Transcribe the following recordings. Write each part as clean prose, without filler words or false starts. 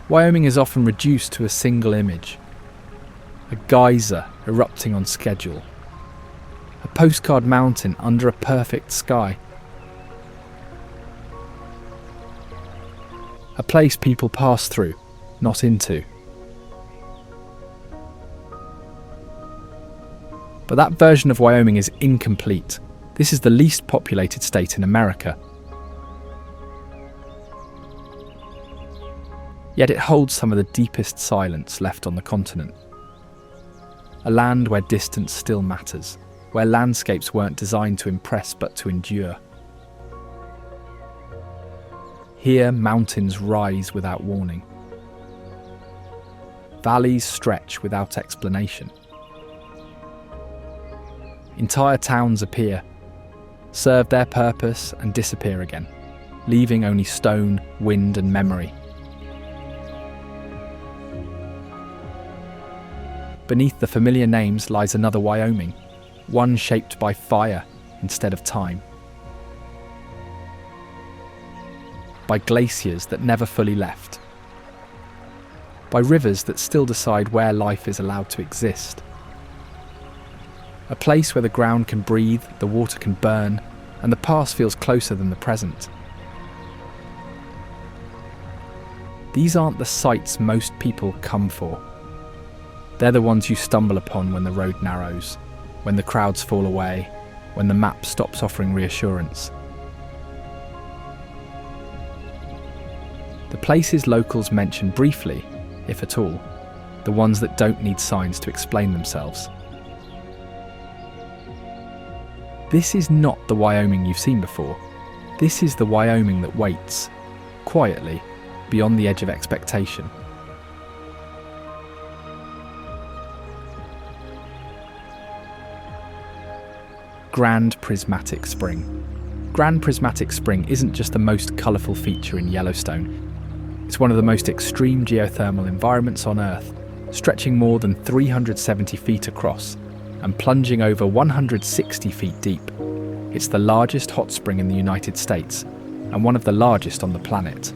Wyoming is often reduced to a single image. A geyser erupting on schedule. A postcard mountain under a perfect sky. A place people pass through, not into. But that version of Wyoming is incomplete. This is the least populated state in America. Yet it holds some of the deepest silence left on the continent. A land where distance still matters, where landscapes weren't designed to impress but to endure. Here, mountains rise without warning. Valleys stretch without explanation. Entire towns appear, serve their purpose and disappear again, leaving only stone, wind and memory. Beneath the familiar names lies another Wyoming, one shaped by fire instead of time. By glaciers that never fully left. By rivers that still decide where life is allowed to exist. A place where the ground can breathe, the water can burn, and the past feels closer than the present. These aren't the sights most people come for. They're the ones you stumble upon when the road narrows, when the crowds fall away, when the map stops offering reassurance. The places locals mention briefly, if at all, the ones that don't need signs to explain themselves. This is not the Wyoming you've seen before. This is the Wyoming that waits, quietly, beyond the edge of expectation. Grand Prismatic Spring. Grand Prismatic Spring isn't just the most colourful feature in Yellowstone. It's one of the most extreme geothermal environments on Earth, stretching more than 370 feet across and plunging over 160 feet deep. It's the largest hot spring in the United States and one of the largest on the planet.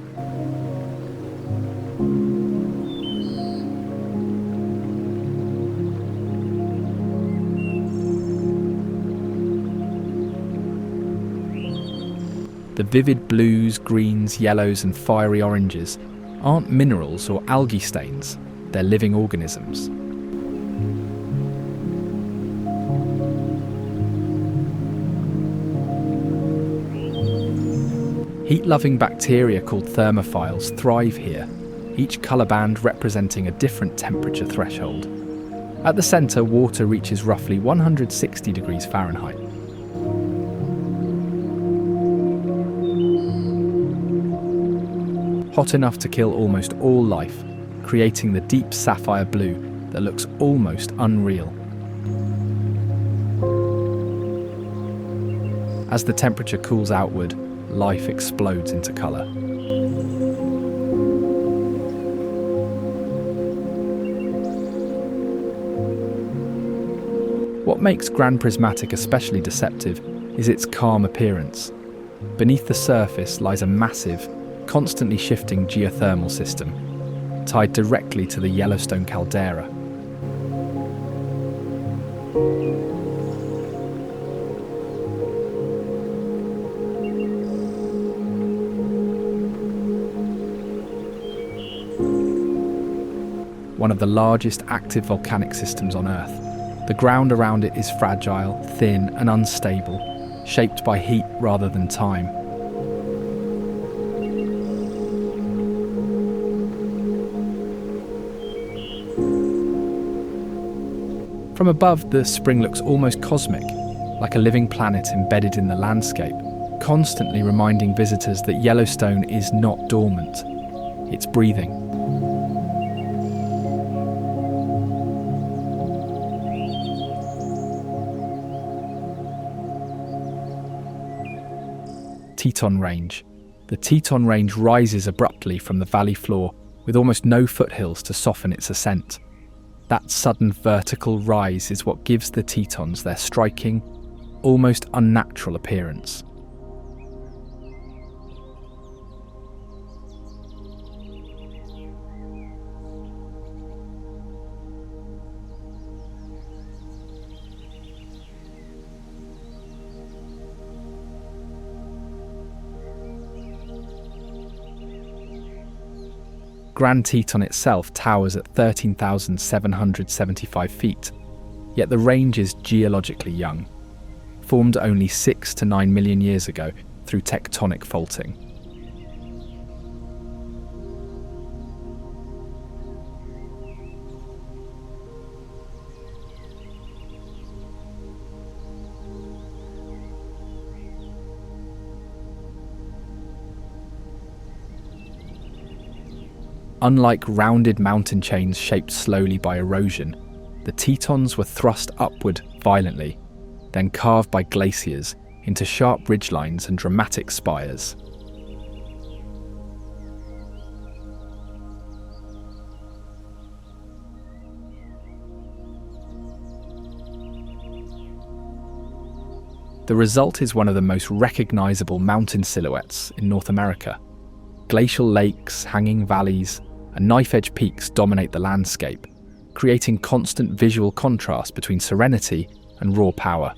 The vivid blues, greens, yellows and fiery oranges aren't minerals or algae stains, they're living organisms. Heat-loving bacteria called thermophiles thrive here, each colour band representing a different temperature threshold. At the centre, water reaches roughly 160 degrees Fahrenheit. Hot enough to kill almost all life, creating the deep sapphire blue that looks almost unreal. As the temperature cools outward, life explodes into colour. What makes Grand Prismatic especially deceptive is its calm appearance. Beneath the surface lies a massive, constantly shifting geothermal system, tied directly to the Yellowstone caldera. One of the largest active volcanic systems on Earth. The ground around it is fragile, thin and unstable, shaped by heat rather than time. From above, the spring looks almost cosmic, like a living planet embedded in the landscape, constantly reminding visitors that Yellowstone is not dormant, it's breathing. Teton Range. The Teton Range rises abruptly from the valley floor with almost no foothills to soften its ascent. That sudden vertical rise is what gives the Tetons their striking, almost unnatural appearance. Grand Teton itself towers at 13,775 feet, yet the range is geologically young, formed only 6 to 9 million years ago through tectonic faulting. Unlike rounded mountain chains shaped slowly by erosion, the Tetons were thrust upward violently, then carved by glaciers into sharp ridgelines and dramatic spires. The result is one of the most recognizable mountain silhouettes in North America. Glacial lakes, hanging valleys, and knife-edge peaks dominate the landscape, creating constant visual contrast between serenity and raw power.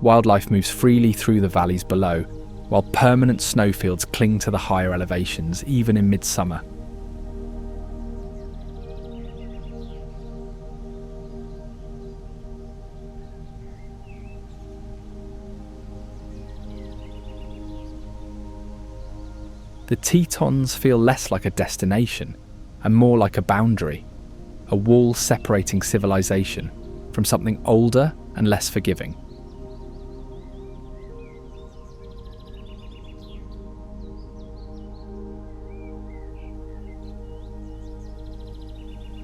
Wildlife moves freely through the valleys below, while permanent snowfields cling to the higher elevations, even in midsummer. The Tetons feel less like a destination and more like a boundary, a wall separating civilization from something older and less forgiving.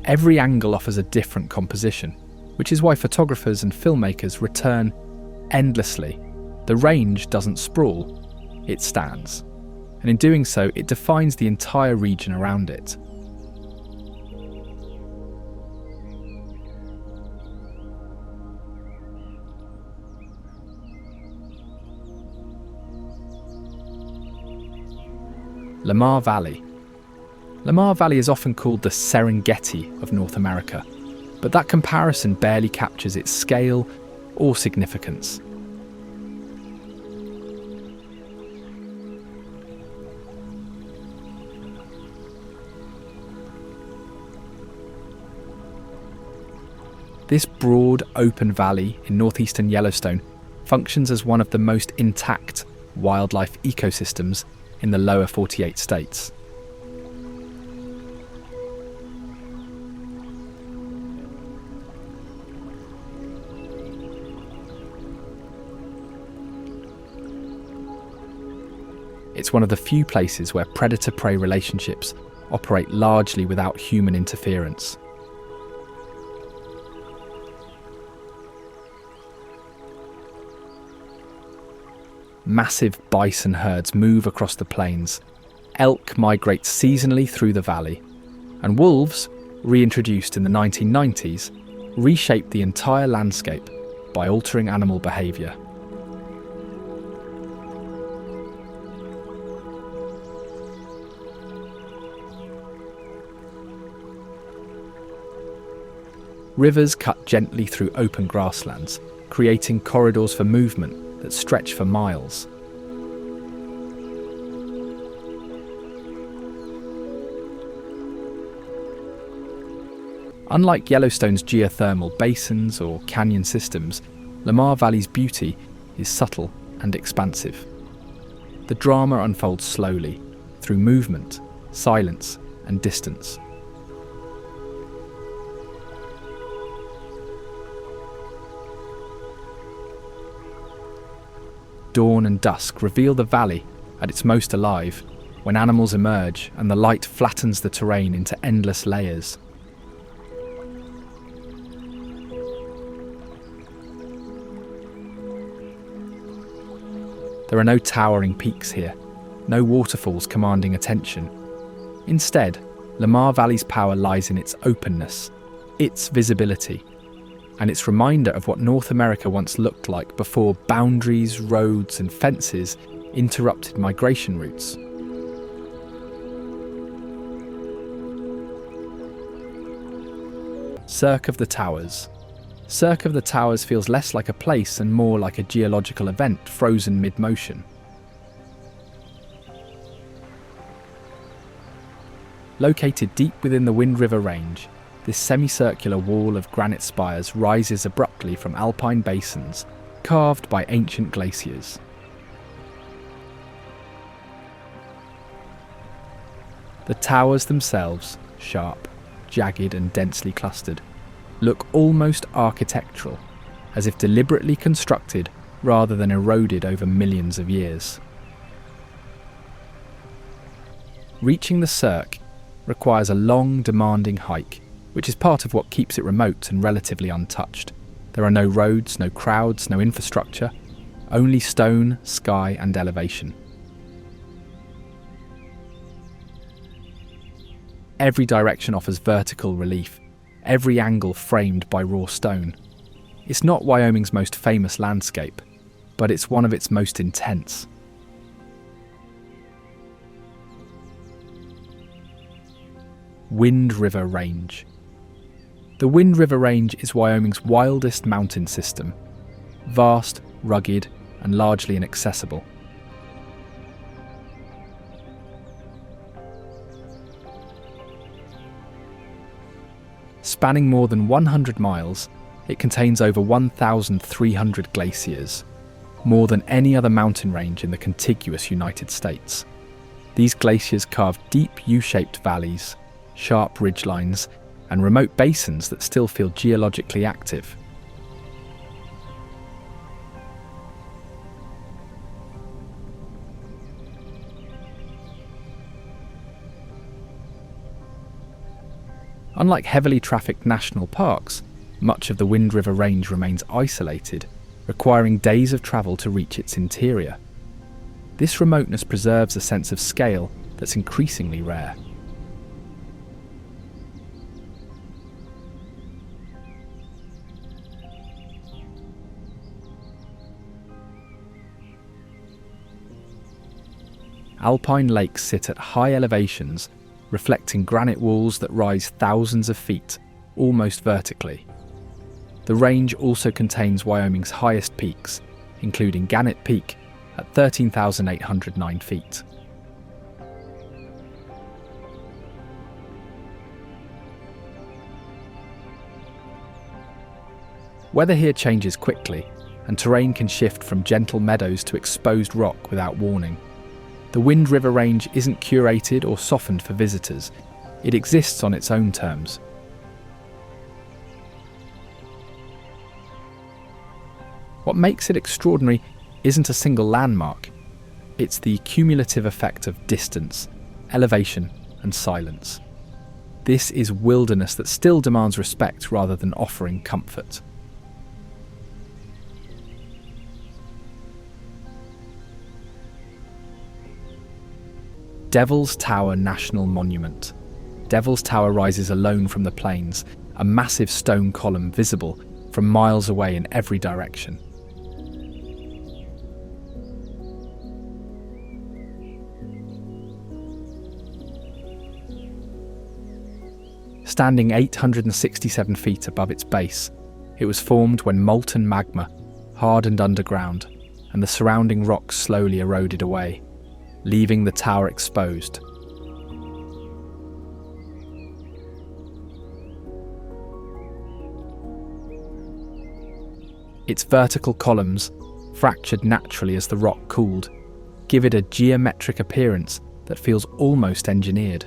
Every angle offers a different composition, which is why photographers and filmmakers return endlessly. The range doesn't sprawl, it stands. And in doing so, it defines the entire region around it. Lamar Valley. Lamar Valley is often called the Serengeti of North America, but that comparison barely captures its scale or significance. This broad, open valley in northeastern Yellowstone functions as one of the most intact wildlife ecosystems in the lower 48 states. It's one of the few places where predator-prey relationships operate largely without human interference. Massive bison herds move across the plains, elk migrate seasonally through the valley, and wolves, reintroduced in the 1990s, reshape the entire landscape by altering animal behaviour. Rivers cut gently through open grasslands, creating corridors for movement that stretch for miles. Unlike Yellowstone's geothermal basins or canyon systems, Lamar Valley's beauty is subtle and expansive. The drama unfolds slowly, through movement, silence, and distance. Dawn and dusk reveal the valley at its most alive, when animals emerge and the light flattens the terrain into endless layers. There are no towering peaks here, no waterfalls commanding attention. Instead, Lamar Valley's power lies in its openness, its visibility, and its reminder of what North America once looked like before boundaries, roads, and fences interrupted migration routes. Cirque of the Towers. Cirque of the Towers feels less like a place and more like a geological event frozen mid-motion. Located deep within the Wind River Range, this semicircular wall of granite spires rises abruptly from alpine basins, carved by ancient glaciers. The towers themselves, sharp, jagged and densely clustered, look almost architectural, as if deliberately constructed rather than eroded over millions of years. Reaching the Cirque requires a long, demanding hike, which is part of what keeps it remote and relatively untouched. There are no roads, no crowds, no infrastructure, only stone, sky and elevation. Every direction offers vertical relief, every angle framed by raw stone. It's not Wyoming's most famous landscape, but it's one of its most intense. Wind River Range. The Wind River Range is Wyoming's wildest mountain system, vast, rugged, and largely inaccessible. Spanning more than 100 miles, it contains over 1,300 glaciers, more than any other mountain range in the contiguous United States. These glaciers carve deep U-shaped valleys, sharp ridgelines, and remote basins that still feel geologically active. Unlike heavily trafficked national parks, much of the Wind River Range remains isolated, requiring days of travel to reach its interior. This remoteness preserves a sense of scale that's increasingly rare. Alpine lakes sit at high elevations, reflecting granite walls that rise thousands of feet, almost vertically. The range also contains Wyoming's highest peaks, including Gannett Peak at 13,809 feet. Weather here changes quickly, and terrain can shift from gentle meadows to exposed rock without warning. The Wind River Range isn't curated or softened for visitors. It exists on its own terms. What makes it extraordinary isn't a single landmark. It's the cumulative effect of distance, elevation, and silence. This is wilderness that still demands respect rather than offering comfort. Devil's Tower National Monument. Devil's Tower rises alone from the plains, a massive stone column visible from miles away in every direction. Standing 867 feet above its base, it was formed when molten magma hardened underground and the surrounding rocks slowly eroded away, leaving the tower exposed. Its vertical columns, fractured naturally as the rock cooled, give it a geometric appearance that feels almost engineered.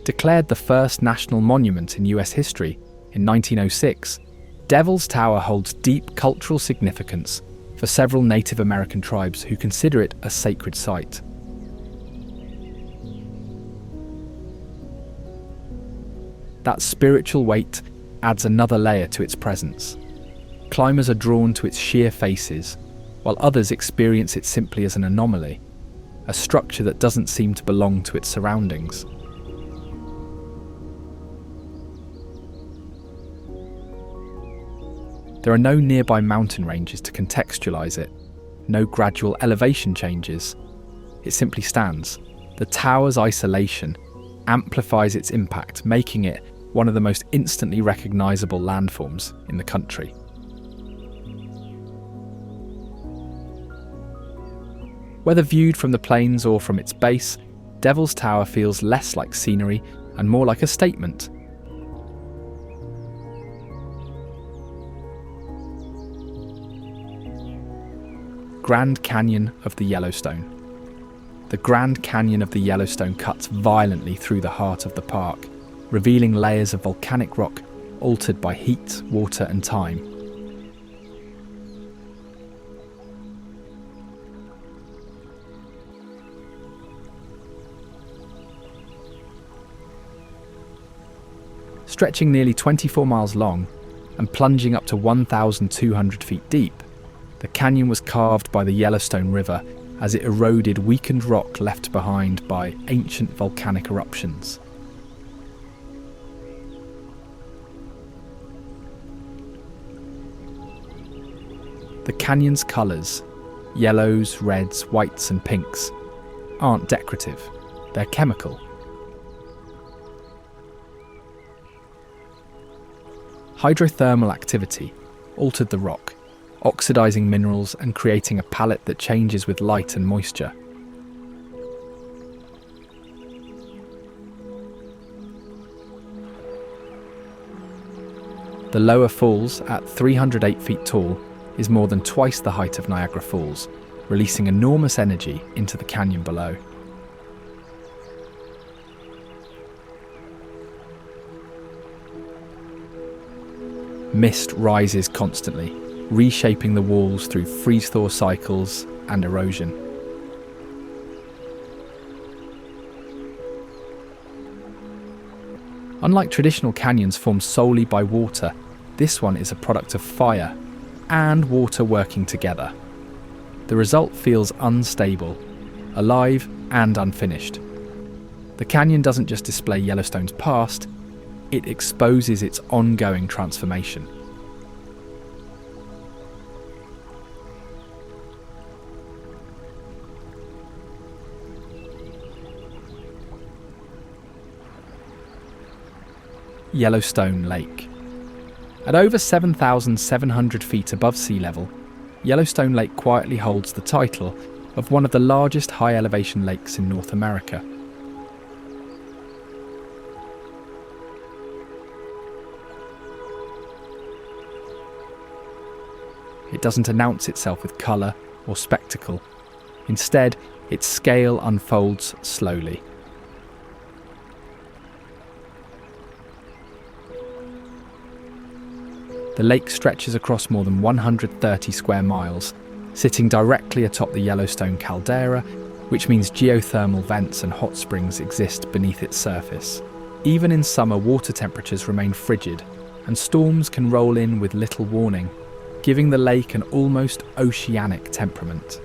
Declared the first national monument in US history in 1906, Devil's Tower holds deep cultural significance for several Native American tribes who consider it a sacred site. That spiritual weight adds another layer to its presence. Climbers are drawn to its sheer faces, while others experience it simply as an anomaly, a structure that doesn't seem to belong to its surroundings. There are no nearby mountain ranges to contextualize it. no gradual elevation changes. It simply stands. The tower's isolation amplifies its impact, making it one of the most instantly recognisable landforms in the country. Whether viewed from the plains or from its base, Devil's Tower feels less like scenery and more like a statement. Grand Canyon of the Yellowstone. The Grand Canyon of the Yellowstone cuts violently through the heart of the park, revealing layers of volcanic rock altered by heat, water and time. Stretching nearly 24 miles long and plunging up to 1,200 feet deep, the canyon was carved by the Yellowstone River as it eroded weakened rock left behind by ancient volcanic eruptions. The canyon's colours, yellows, reds, whites and pinks, aren't decorative, they're chemical. Hydrothermal activity altered the rock, oxidising minerals and creating a palette that changes with light and moisture. The lower falls, at 308 feet tall, is more than twice the height of Niagara Falls, releasing enormous energy into the canyon below. Mist rises constantly, reshaping the walls through freeze-thaw cycles and erosion. Unlike traditional canyons formed solely by water, this one is a product of fire and water working together. The result feels unstable, alive and unfinished. The canyon doesn't just display Yellowstone's past, it exposes its ongoing transformation. Yellowstone Lake. At over 7,700 feet above sea level, Yellowstone Lake quietly holds the title of one of the largest high-elevation lakes in North America. It doesn't announce itself with colour or spectacle. Instead, its scale unfolds slowly. The lake stretches across more than 130 square miles, sitting directly atop the Yellowstone caldera, which means geothermal vents and hot springs exist beneath its surface. Even in summer, water temperatures remain frigid, and storms can roll in with little warning, giving the lake an almost oceanic temperament.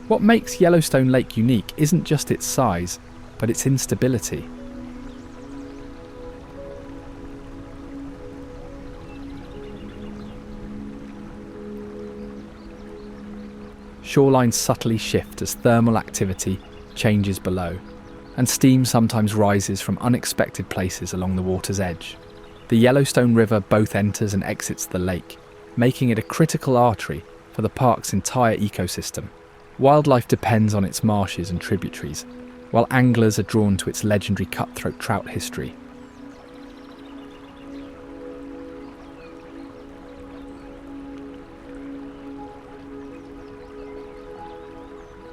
What makes Yellowstone Lake unique isn't just its size, but its instability. Shorelines subtly shift as thermal activity changes below, and steam sometimes rises from unexpected places along the water's edge. The Yellowstone River both enters and exits the lake, making it a critical artery for the park's entire ecosystem. Wildlife depends on its marshes and tributaries, while anglers are drawn to its legendary cutthroat trout history.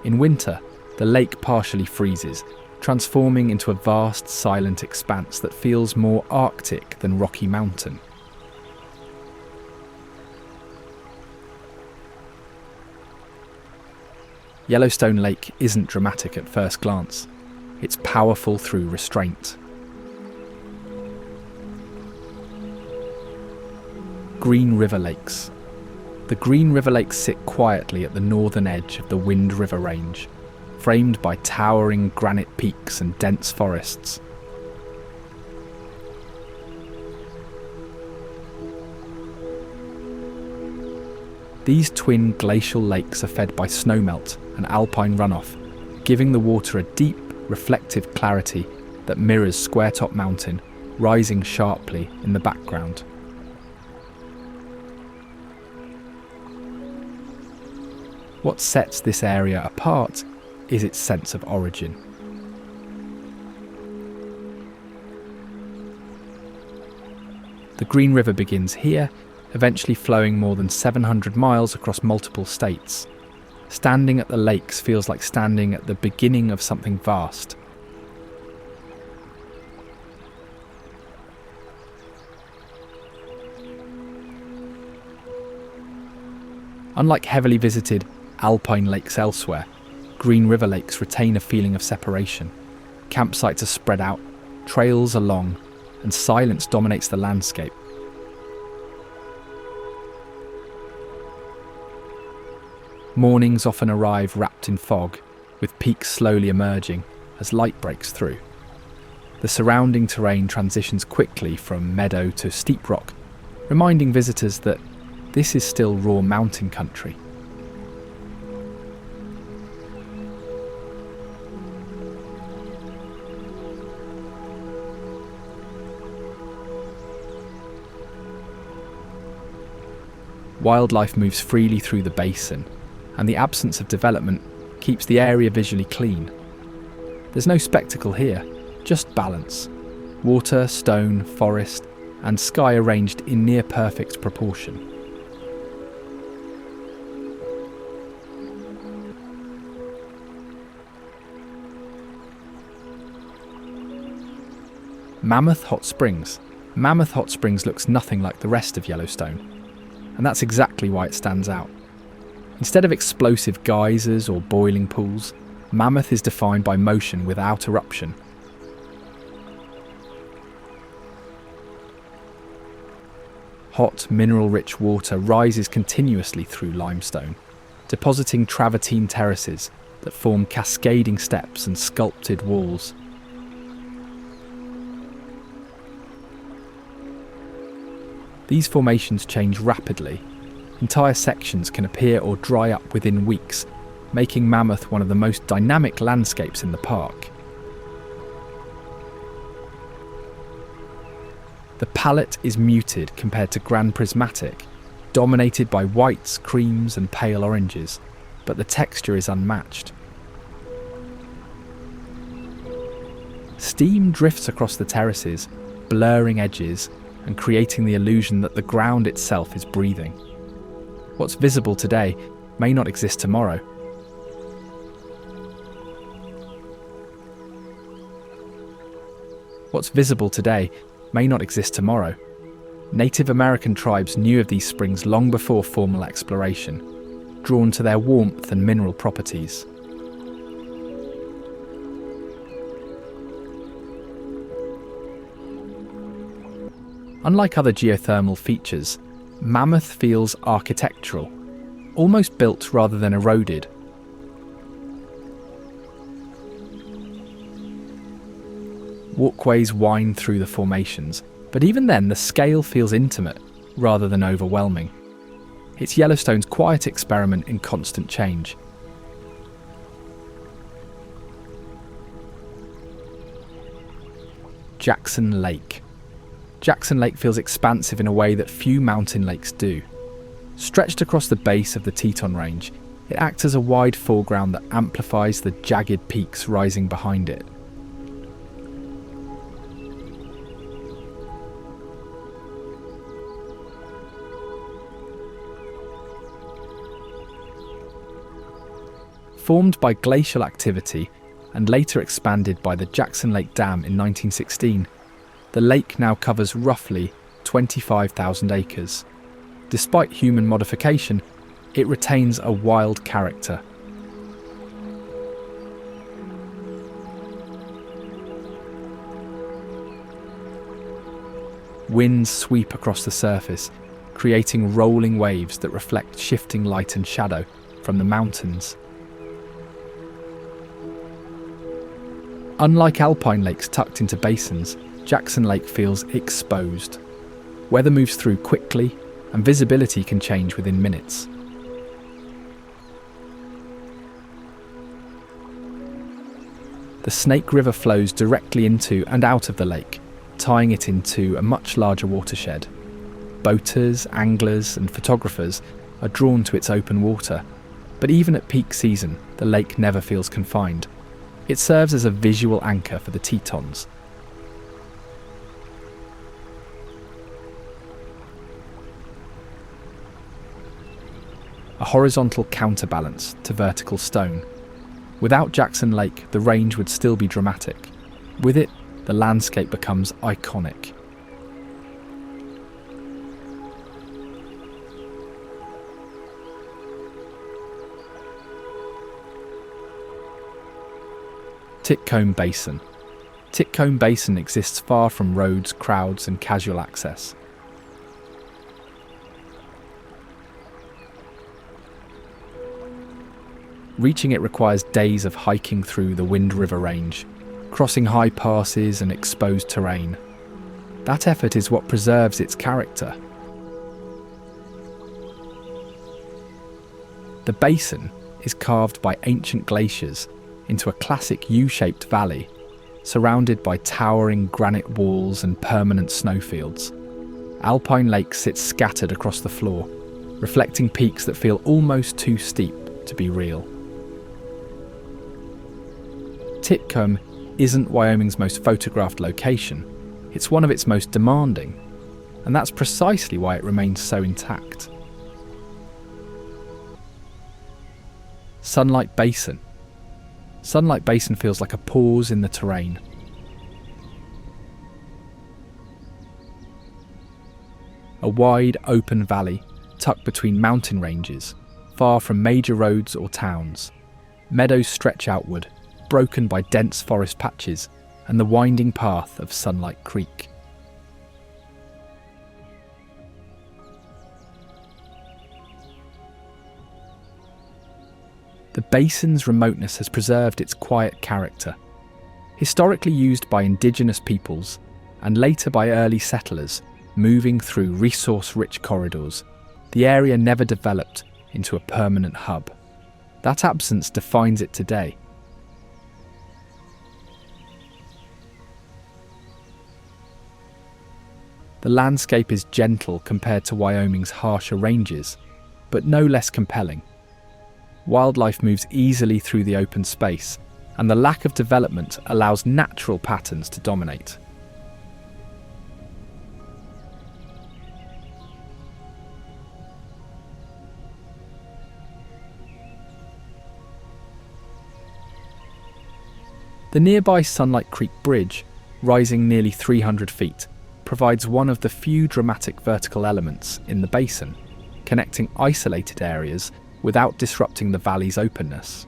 In winter, the lake partially freezes, transforming into a vast, silent expanse that feels more Arctic than Rocky Mountain. Yellowstone Lake isn't dramatic at first glance. It's powerful through restraint. Green River Lakes. The Green River Lakes sit quietly at the northern edge of the Wind River Range, framed by towering granite peaks and dense forests. These twin glacial lakes are fed by snowmelt and alpine runoff, giving the water a deep, reflective clarity that mirrors Squaretop Mountain, rising sharply in the background. What sets this area apart is its sense of origin. The Green River begins here, eventually flowing more than 700 miles across multiple states. Standing at the lakes feels like standing at the beginning of something vast. Unlike heavily visited alpine lakes elsewhere, Green River lakes retain a feeling of separation. Campsites are spread out, trails are long, and silence dominates the landscape. Mornings often arrive wrapped in fog, with peaks slowly emerging as light breaks through. The surrounding terrain transitions quickly from meadow to steep rock, reminding visitors that this is still raw mountain country. Wildlife moves freely through the basin, and the absence of development keeps the area visually clean. There's no spectacle here, just balance. Water, stone, forest, and sky arranged in near perfect proportion. Mammoth Hot Springs. Mammoth Hot Springs looks nothing like the rest of Yellowstone, and that's exactly why it stands out. Instead of explosive geysers or boiling pools, Mammoth is defined by motion without eruption. Hot, mineral-rich water rises continuously through limestone, depositing travertine terraces that form cascading steps and sculpted walls. These formations change rapidly. Entire sections can appear or dry up within weeks, making Mammoth one of the most dynamic landscapes in the park. The palette is muted compared to Grand Prismatic, dominated by whites, creams and pale oranges, but the texture is unmatched. Steam drifts across the terraces, blurring edges and creating the illusion that the ground itself is breathing. What's visible today may not exist tomorrow. What's visible today may not exist tomorrow. Native American tribes knew of these springs long before formal exploration, drawn to their warmth and mineral properties. Unlike other geothermal features, Mammoth feels architectural, almost built rather than eroded. Walkways wind through the formations, but even then the scale feels intimate rather than overwhelming. It's Yellowstone's quiet experiment in constant change. Jackson Lake. Jackson Lake feels expansive in a way that few mountain lakes do. Stretched across the base of the Teton Range, it acts as a wide foreground that amplifies the jagged peaks rising behind it. Formed by glacial activity and later expanded by the Jackson Lake Dam in 1916, the lake now covers roughly 25,000 acres. Despite human modification, it retains a wild character. Winds sweep across the surface, creating rolling waves that reflect shifting light and shadow from the mountains. Unlike alpine lakes tucked into basins, Jackson Lake feels exposed. Weather moves through quickly, and visibility can change within minutes. The Snake River flows directly into and out of the lake, tying it into a much larger watershed. Boaters, anglers, and photographers are drawn to its open water, but even at peak season, the lake never feels confined. It serves as a visual anchor for the Tetons. A horizontal counterbalance to vertical stone. Without Jackson Lake, the range would still be dramatic. With it, the landscape becomes iconic. Titcomb Basin. Titcomb Basin exists far from roads, crowds, and casual access. Reaching it requires days of hiking through the Wind River Range, crossing high passes and exposed terrain. That effort is what preserves its character. The basin is carved by ancient glaciers into a classic U-shaped valley, surrounded by towering granite walls and permanent snowfields. Alpine lakes sit scattered across the floor, reflecting peaks that feel almost too steep to be real. Titcomb isn't Wyoming's most photographed location, it's one of its most demanding, and that's precisely why it remains so intact. Sunlight Basin. Sunlight Basin feels like a pause in the terrain. A wide, open valley tucked between mountain ranges, far from major roads or towns. Meadows stretch outward, broken by dense forest patches and the winding path of Sunlight Creek. The basin's remoteness has preserved its quiet character. Historically used by indigenous peoples and later by early settlers moving through resource-rich corridors, the area never developed into a permanent hub. That absence defines it today. The landscape is gentle compared to Wyoming's harsher ranges, but no less compelling. Wildlife moves easily through the open space, and the lack of development allows natural patterns to dominate. The nearby Sunlight Creek Bridge, rising nearly 300 feet, provides one of the few dramatic vertical elements in the basin, connecting isolated areas without disrupting the valley's openness.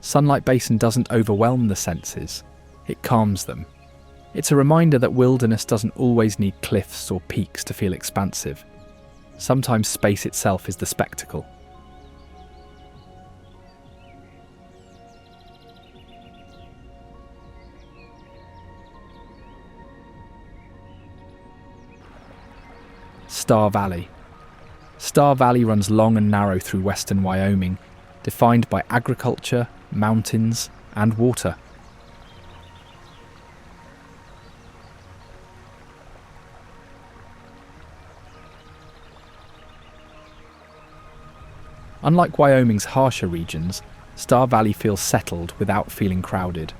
Sunlight Basin doesn't overwhelm the senses, it calms them. It's a reminder that wilderness doesn't always need cliffs or peaks to feel expansive. Sometimes space itself is the spectacle. Star Valley. Star Valley runs long and narrow through western Wyoming, defined by agriculture, mountains, and water. Unlike Wyoming's harsher regions, Star Valley feels settled without feeling crowded.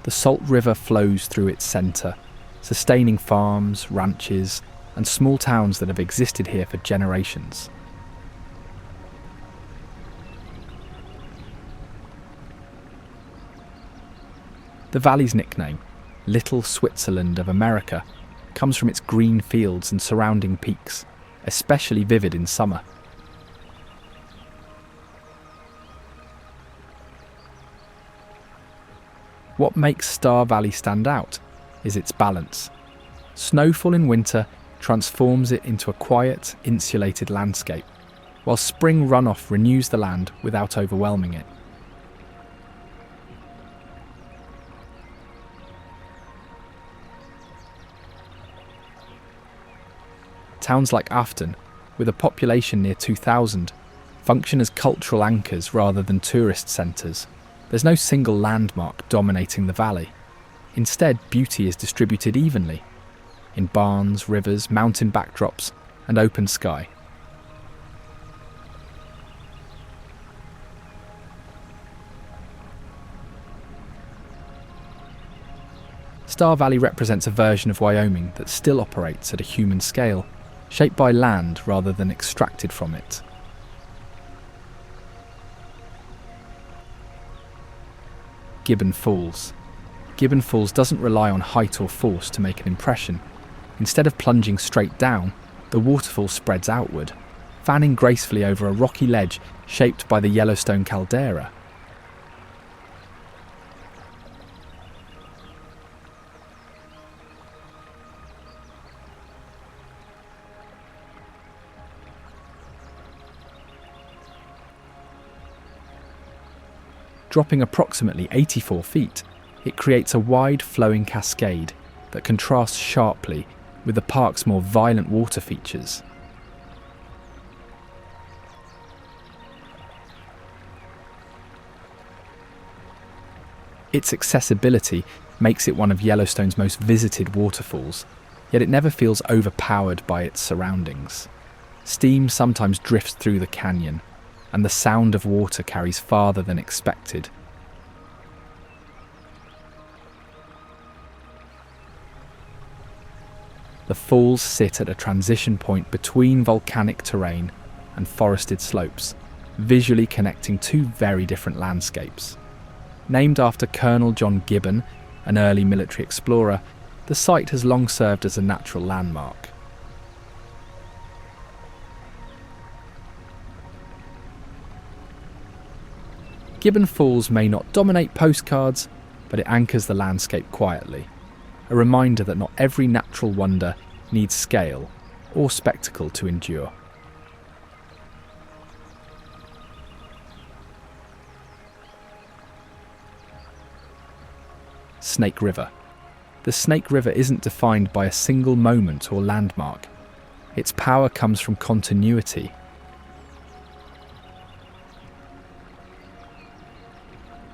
The Salt River flows through its centre, sustaining farms, ranches, and small towns that have existed here for generations. The valley's nickname, Little Switzerland of America, comes from its green fields and surrounding peaks, especially vivid in summer. What makes Star Valley stand out is its balance. Snowfall in winter transforms it into a quiet, insulated landscape, while spring runoff renews the land without overwhelming it. Towns like Afton, with a population near 2,000, function as cultural anchors rather than tourist centres. There's no single landmark dominating the valley. Instead, beauty is distributed evenly, in barns, rivers, mountain backdrops, and open sky. Star Valley represents a version of Wyoming that still operates at a human scale, shaped by land rather than extracted from it. Gibbon Falls. Gibbon Falls doesn't rely on height or force to make an impression. Instead of plunging straight down, the waterfall spreads outward, fanning gracefully over a rocky ledge shaped by the Yellowstone caldera. Dropping approximately 84 feet, it creates a wide flowing cascade that contrasts sharply with the park's more violent water features. Its accessibility makes it one of Yellowstone's most visited waterfalls, yet it never feels overpowered by its surroundings. Steam sometimes drifts through the canyon, and the sound of water carries farther than expected. The falls sit at a transition point between volcanic terrain and forested slopes, visually connecting two very different landscapes. Named after Colonel John Gibbon, an early military explorer, the site has long served as a natural landmark. Gibbon Falls may not dominate postcards, but it anchors the landscape quietly, a reminder that not every natural wonder needs scale or spectacle to endure. Snake River. The Snake River isn't defined by a single moment or landmark. Its power comes from continuity.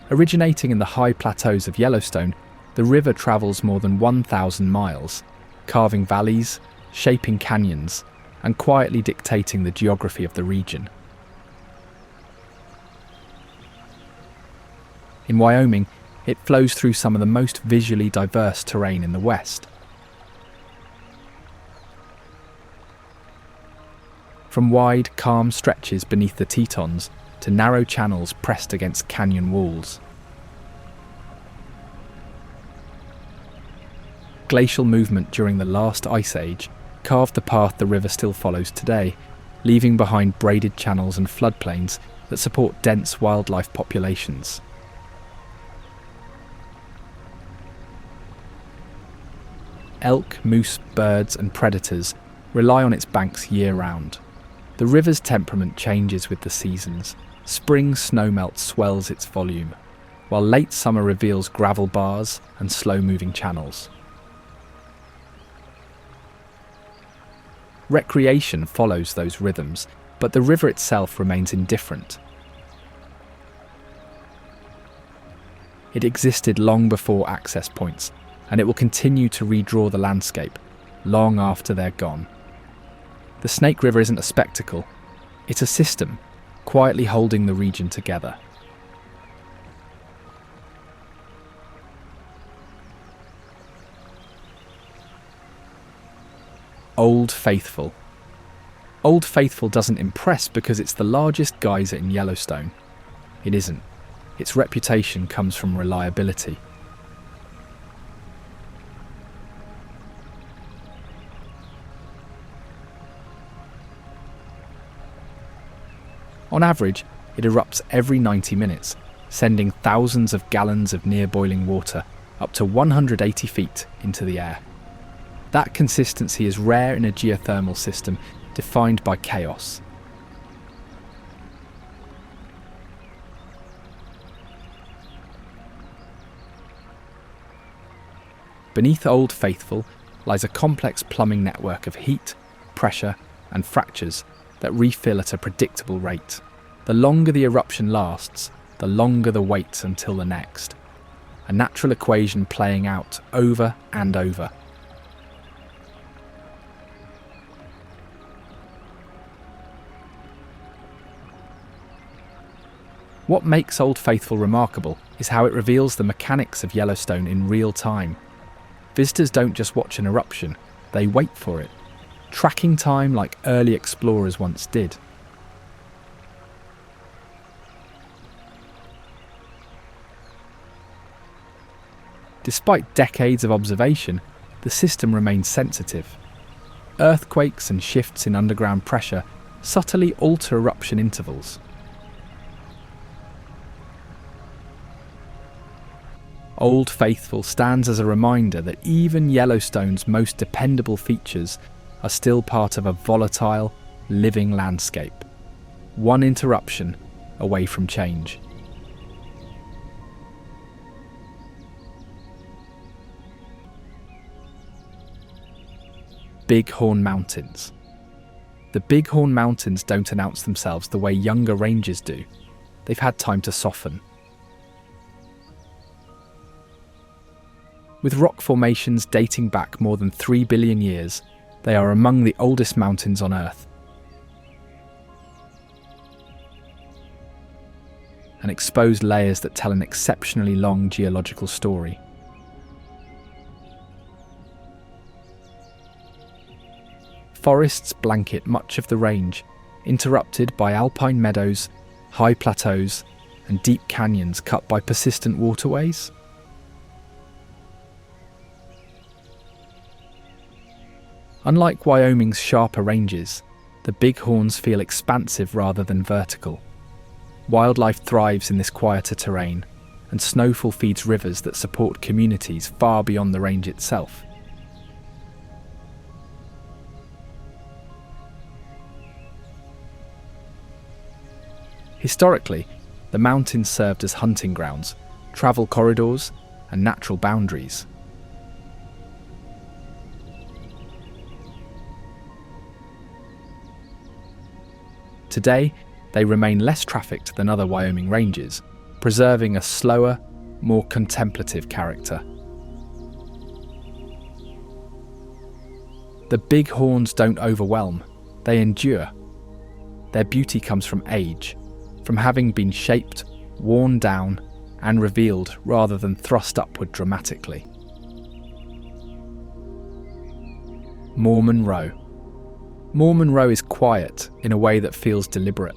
Originating in the high plateaus of Yellowstone, the river travels more than 1,000 miles, carving valleys, shaping canyons, and quietly dictating the geography of the region. In Wyoming, it flows through some of the most visually diverse terrain in the West. From wide, calm stretches beneath the Tetons to narrow channels pressed against canyon walls. Glacial movement during the last ice age carved the path the river still follows today, leaving behind braided channels and floodplains that support dense wildlife populations. Elk, moose, birds and predators rely on its banks year-round. The river's temperament changes with the seasons. Spring snowmelt swells its volume, while late summer reveals gravel bars and slow-moving channels. Recreation follows those rhythms, but the river itself remains indifferent. It existed long before access points, and it will continue to redraw the landscape long after they're gone. The Snake River isn't a spectacle, it's a system, quietly holding the region together. Old Faithful. Old Faithful doesn't impress because it's the largest geyser in Yellowstone. It isn't. Its reputation comes from reliability. On average, it erupts every 90 minutes, sending thousands of gallons of near-boiling water up to 180 feet into the air. That consistency is rare in a geothermal system defined by chaos. Beneath Old Faithful lies a complex plumbing network of heat, pressure, and fractures that refill at a predictable rate. The longer the eruption lasts, the longer the wait until the next. A natural equation playing out over and over. What makes Old Faithful remarkable is how it reveals the mechanics of Yellowstone in real time. Visitors don't just watch an eruption, they wait for it, tracking time like early explorers once did. Despite decades of observation, the system remains sensitive. Earthquakes and shifts in underground pressure subtly alter eruption intervals. Old Faithful stands as a reminder that even Yellowstone's most dependable features are still part of a volatile, living landscape, one interruption away from change. Bighorn Mountains. The Bighorn Mountains don't announce themselves the way younger ranges do. They've had time to soften. With rock formations dating back more than 3 billion years, they are among the oldest mountains on Earth. And expose layers that tell an exceptionally long geological story. Forests blanket much of the range, interrupted by alpine meadows, high plateaus, and deep canyons cut by persistent waterways. Unlike Wyoming's sharper ranges, the Bighorns feel expansive rather than vertical. Wildlife thrives in this quieter terrain, and snowfall feeds rivers that support communities far beyond the range itself. Historically, the mountains served as hunting grounds, travel corridors, and natural boundaries. Today, they remain less trafficked than other Wyoming ranges, preserving a slower, more contemplative character. The Bighorns don't overwhelm, they endure. Their beauty comes from age, from having been shaped, worn down, and revealed rather than thrust upward dramatically. Mormon Row. Mormon Row is quiet in a way that feels deliberate.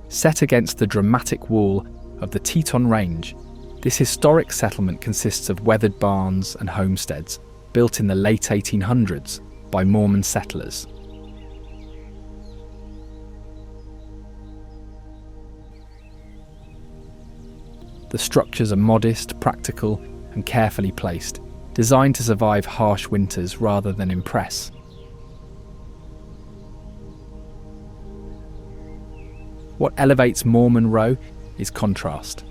Set against the dramatic wall of the Teton Range, this historic settlement consists of weathered barns and homesteads built in the late 1800s by Mormon settlers. The structures are modest, practical, and carefully placed, designed to survive harsh winters rather than impress. What elevates Mormon Row is contrast.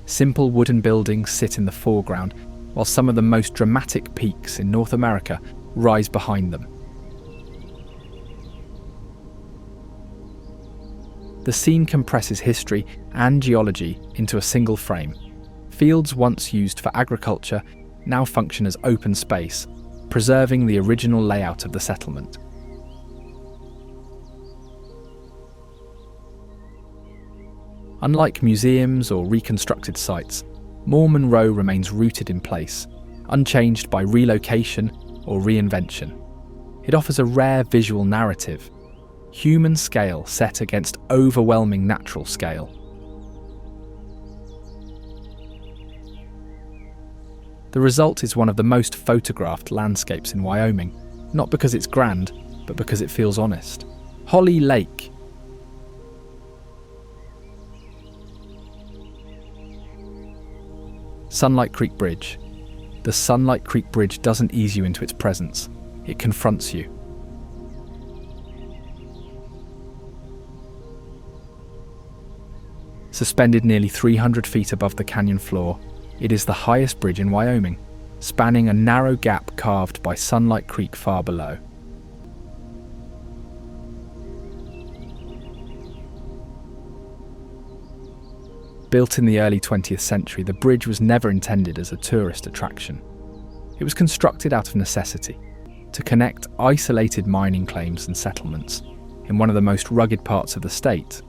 Simple wooden buildings sit in the foreground, while some of the most dramatic peaks in North America rise behind them. The scene compresses history and geology into a single frame. Fields once used for agriculture now function as open space, preserving the original layout of the settlement. Unlike museums or reconstructed sites, Mormon Row remains rooted in place, unchanged by relocation or reinvention. It offers a rare visual narrative, human scale set against overwhelming natural scale. The result is one of the most photographed landscapes in Wyoming, not because it's grand, but because it feels honest. Holly Lake Sunlight Creek Bridge. The Sunlight Creek Bridge doesn't ease you into its presence. It confronts you. Suspended nearly 300 feet above the canyon floor, it is the highest bridge in Wyoming, spanning a narrow gap carved by Sunlight Creek far below. Built in the early 20th century, the bridge was never intended as a tourist attraction. It was constructed out of necessity, to connect isolated mining claims and settlements in one of the most rugged parts of the state.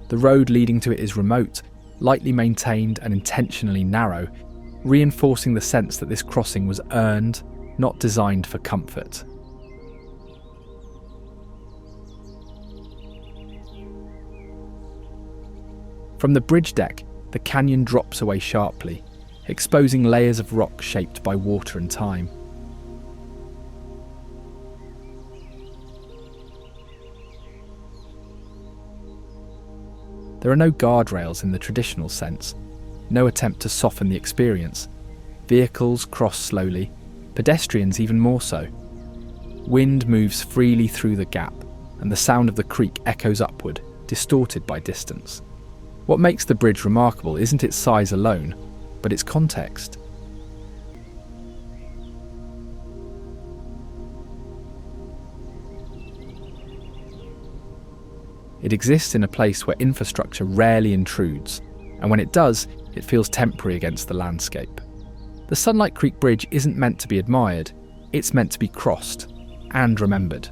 The road leading to it is remote, lightly maintained and intentionally narrow, reinforcing the sense that this crossing was earned, not designed for comfort. From the bridge deck, the canyon drops away sharply, exposing layers of rock shaped by water and time. There are no guardrails in the traditional sense, no attempt to soften the experience. Vehicles cross slowly, pedestrians even more so. Wind moves freely through the gap, and the sound of the creek echoes upward, distorted by distance. What makes the bridge remarkable isn't its size alone, but its context. It exists in a place where infrastructure rarely intrudes, and when it does, it feels temporary against the landscape. The Sunlight Creek Bridge isn't meant to be admired, it's meant to be crossed and remembered.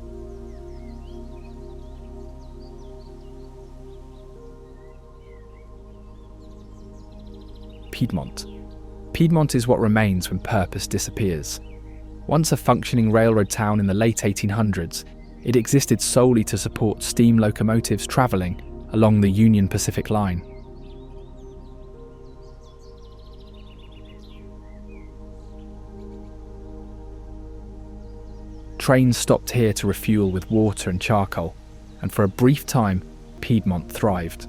Piedmont. Piedmont is what remains when purpose disappears. Once a functioning railroad town in the late 1800s, it existed solely to support steam locomotives travelling along the Union Pacific Line. Trains stopped here to refuel with water and charcoal, and for a brief time, Piedmont thrived.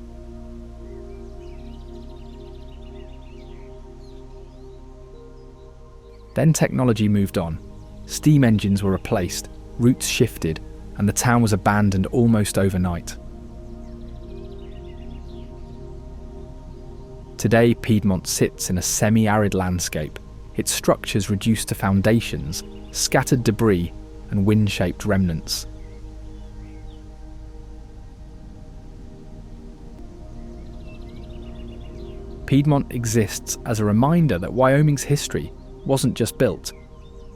Then technology moved on. Steam engines were replaced, routes shifted, and the town was abandoned almost overnight. Today, Piedmont sits in a semi-arid landscape, its structures reduced to foundations, scattered debris, and wind-shaped remnants. Piedmont exists as a reminder that Wyoming's history wasn't just built,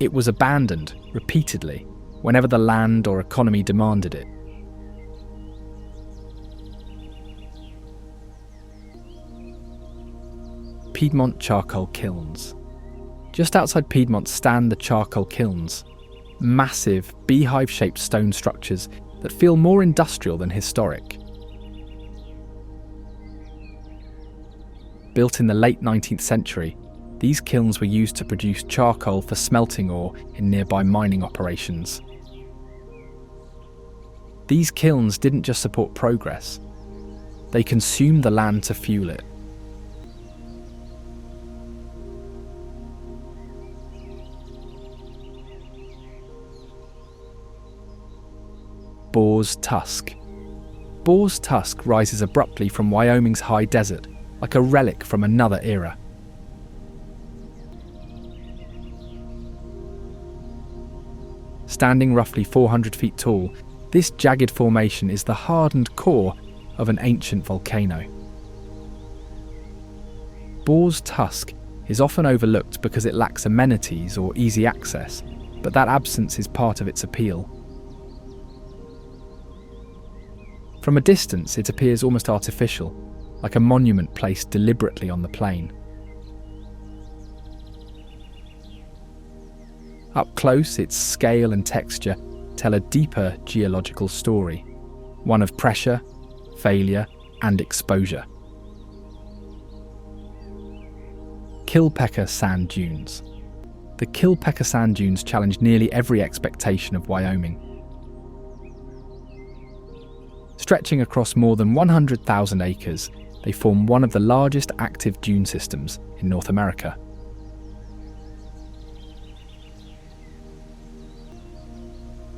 it was abandoned repeatedly whenever the land or economy demanded it. Piedmont charcoal kilns. Just outside Piedmont stand the charcoal kilns, massive beehive-shaped stone structures that feel more industrial than historic. Built in the late 19th century, these kilns were used to produce charcoal for smelting ore in nearby mining operations. These kilns didn't just support progress, they consumed the land to fuel it. Boar's Tusk. Boar's Tusk rises abruptly from Wyoming's high desert, like a relic from another era. Standing roughly 400 feet tall, this jagged formation is the hardened core of an ancient volcano. Boar's Tusk is often overlooked because it lacks amenities or easy access, but that absence is part of its appeal. From a distance, it appears almost artificial, like a monument placed deliberately on the plain. Up close, its scale and texture tell a deeper geological story, one of pressure, failure, and exposure. Kilpecker Sand Dunes. The Kilpecker Sand Dunes challenge nearly every expectation of Wyoming. Stretching across more than 100,000 acres, they form one of the largest active dune systems in North America.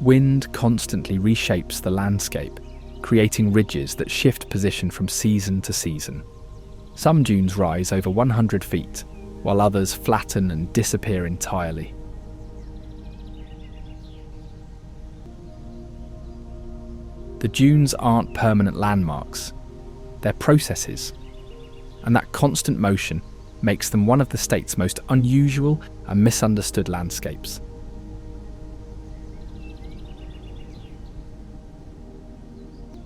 Wind constantly reshapes the landscape, creating ridges that shift position from season to season. Some dunes rise over 100 feet, while others flatten and disappear entirely. The dunes aren't permanent landmarks, they're processes, and that constant motion makes them one of the state's most unusual and misunderstood landscapes.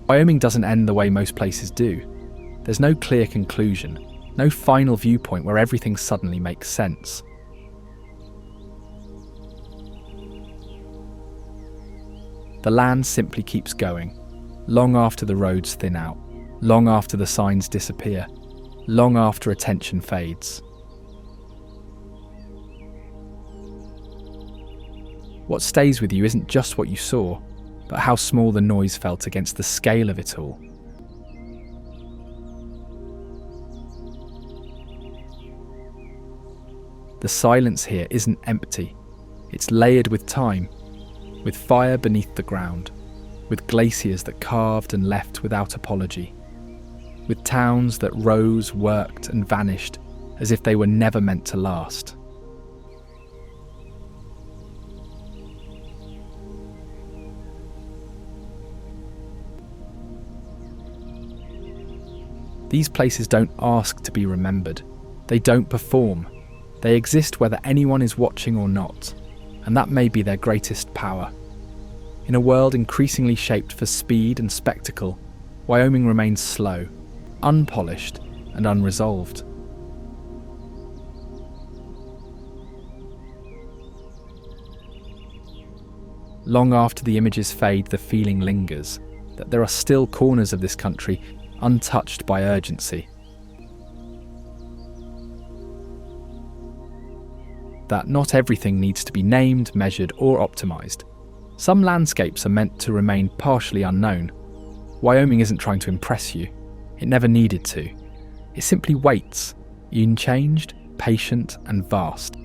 Wyoming doesn't end the way most places do. There's no clear conclusion, no final viewpoint where everything suddenly makes sense. The land simply keeps going, long after the roads thin out, long after the signs disappear, long after attention fades. What stays with you isn't just what you saw, but how small the noise felt against the scale of it all. The silence here isn't empty, it's layered with time, with fire beneath the ground, with glaciers that carved and left without apology, with towns that rose, worked and vanished as if they were never meant to last. These places don't ask to be remembered. They don't perform. They exist whether anyone is watching or not, and that may be their greatest power. In a world increasingly shaped for speed and spectacle, Wyoming remains slow, unpolished, and unresolved. Long after the images fade, the feeling lingers that there are still corners of this country untouched by urgency. That not everything needs to be named, measured, or optimized. Some landscapes are meant to remain partially unknown. Wyoming isn't trying to impress you. It never needed to. It simply waits, unchanged, patient, and vast.